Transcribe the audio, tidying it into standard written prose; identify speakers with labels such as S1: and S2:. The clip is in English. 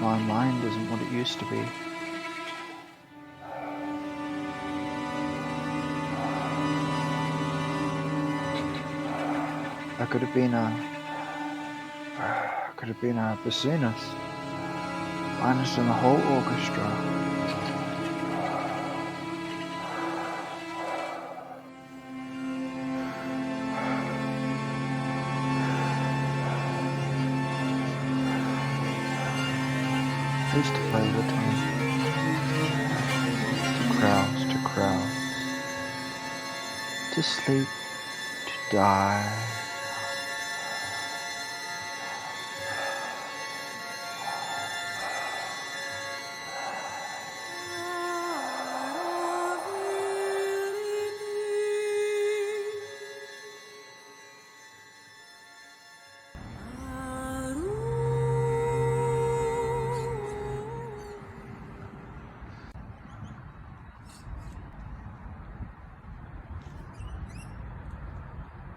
S1: My mind isn't what it used to be. I could have been a bassoonist, minus in the whole orchestra. I used to play the time, to crowds, to sleep, to die.